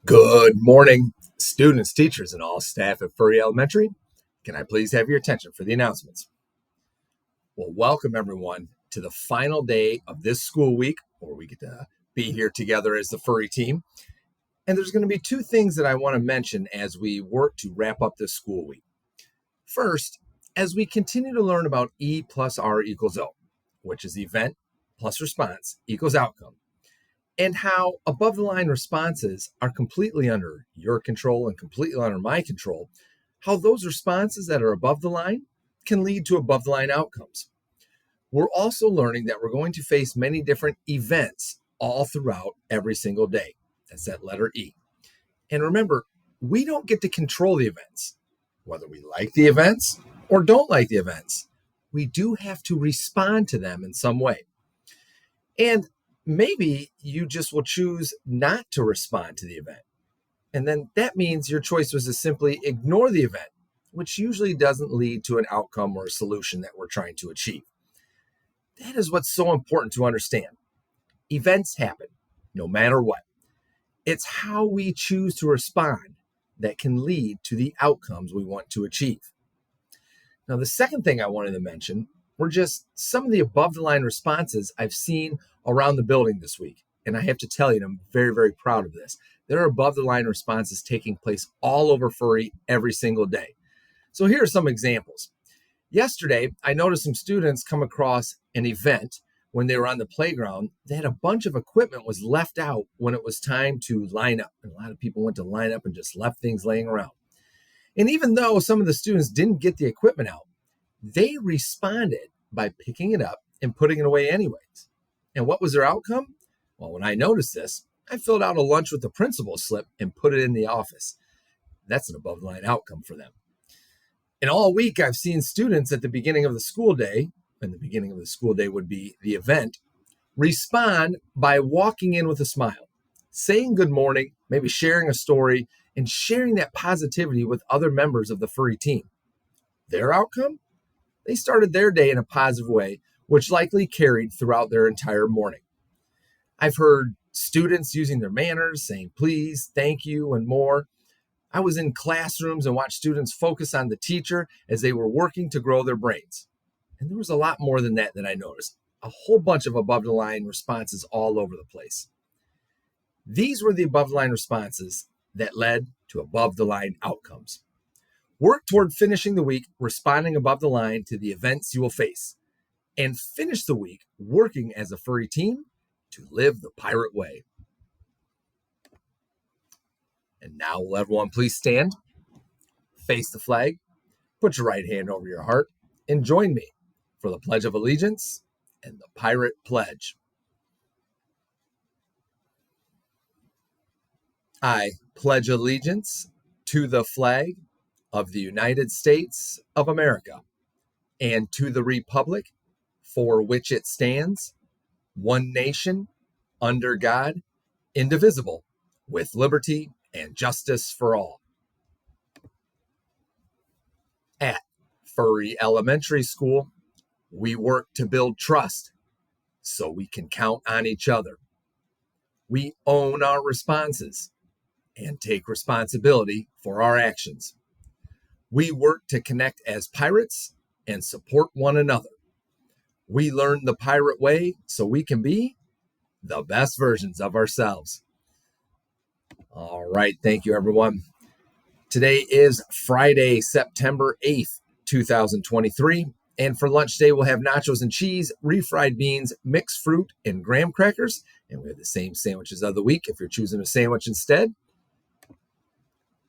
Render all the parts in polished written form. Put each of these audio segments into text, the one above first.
Good morning, students, teachers, and all staff at Furry Elementary. Can I please have your attention for the announcements? Well, welcome everyone to the final day of this school week, where we get to be here together as the Furry team. And there's going to be two things that I want to mention as we work to wrap up this school week. First, as we continue to learn about E plus R equals O, which is event plus response equals outcome, and how above the line responses are completely under your control and completely under my control, how those responses that are above the line can lead to above the line outcomes. We're also learning that we're going to face many different events all throughout every single day. That's that letter E. And remember, we don't get to control the events, whether we like the events or don't like the events. We do have to respond to them in some way. And maybe you just will choose not to respond to the event. And then that means your choice was to simply ignore the event, which usually doesn't lead to an outcome or a solution that we're trying to achieve. That is what's so important to understand. Events happen, no matter what. It's how we choose to respond that can lead to the outcomes we want to achieve. Now, the second thing I wanted to mention were just some of the above the line responses I've seen around the building this week. And I have to tell you, I'm very, very proud of this. There are above the line responses taking place all over Furry every single day. So here are some examples. Yesterday, I noticed some students come across an event when they were on the playground that a bunch of equipment was left out when it was time to line up. And a lot of people went to line up and just left things laying around. And even though some of the students didn't get the equipment out, they responded by picking it up and putting it away anyways. And what was their outcome? Well, when I noticed this, I filled out a lunch with the principal's slip and put it in the office. That's an above the line outcome for them. And all week, I've seen students at the beginning of the school day, and the beginning of the school day would be the event, respond by walking in with a smile, saying good morning, maybe sharing a story, and sharing that positivity with other members of the Furry team. Their outcome? They started their day in a positive way, which likely carried throughout their entire morning. I've heard students using their manners, saying please, thank you, and more. I was in classrooms and watched students focus on the teacher as they were working to grow their brains. And there was a lot more than that I noticed. A whole bunch of above the line responses all over the place. These were the above the line responses that led to above the line outcomes. Work toward finishing the week responding above the line to the events you will face, and finish the week working as a Furry team to live the pirate way. And now will everyone please stand, face the flag, put your right hand over your heart, and join me for the Pledge of Allegiance and the Pirate Pledge. I pledge allegiance to the flag of the United States of America and to the republic for which it stands, one nation, under God, indivisible, with liberty and justice for all. At Furry Elementary School, we work to build trust so we can count on each other. We own our responses and take responsibility for our actions. We work to connect as pirates and support one another. We learn the pirate way so we can be the best versions of ourselves. All right, thank you, everyone. Today is Friday, September 8th, 2023. And for lunch today, we'll have nachos and cheese, refried beans, mixed fruit, and graham crackers. And we have the same sandwiches of the week if you're choosing a sandwich instead.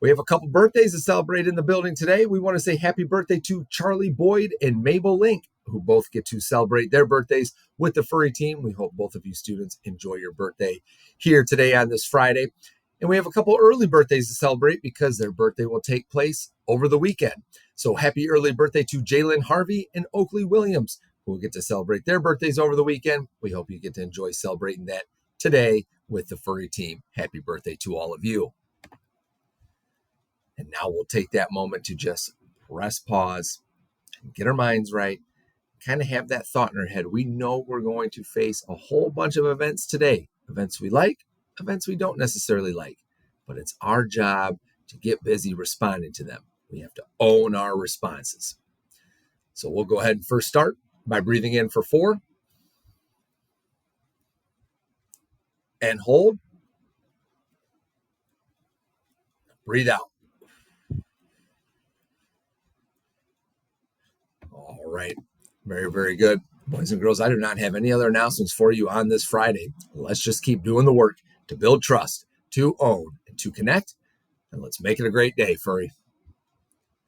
We have a couple birthdays to celebrate in the building today. We want to say happy birthday to Charlie Boyd and Mabel Link, who both get to celebrate their birthdays with the Furry team. We hope both of you students enjoy your birthday here today on this Friday. And we have a couple early birthdays to celebrate because their birthday will take place over the weekend. So happy early birthday to Jalen Harvey and Oakley Williams, who will get to celebrate their birthdays over the weekend. We hope you get to enjoy celebrating that today with the Furry team. Happy birthday to all of you. And now we'll take that moment to just press pause and get our minds right, kind of have that thought in our head. We know we're going to face a whole bunch of events today, events we like, events we don't necessarily like. but it's our job to get busy responding to them. We have to own our responses. So we'll go ahead and first start by breathing in for 4 and hold. Breathe out. All right. Very, very good. Boys and girls, I do not have any other announcements for you on this Friday. Let's just keep doing the work to build trust, to own, and to connect. And let's make it a great day, Furry.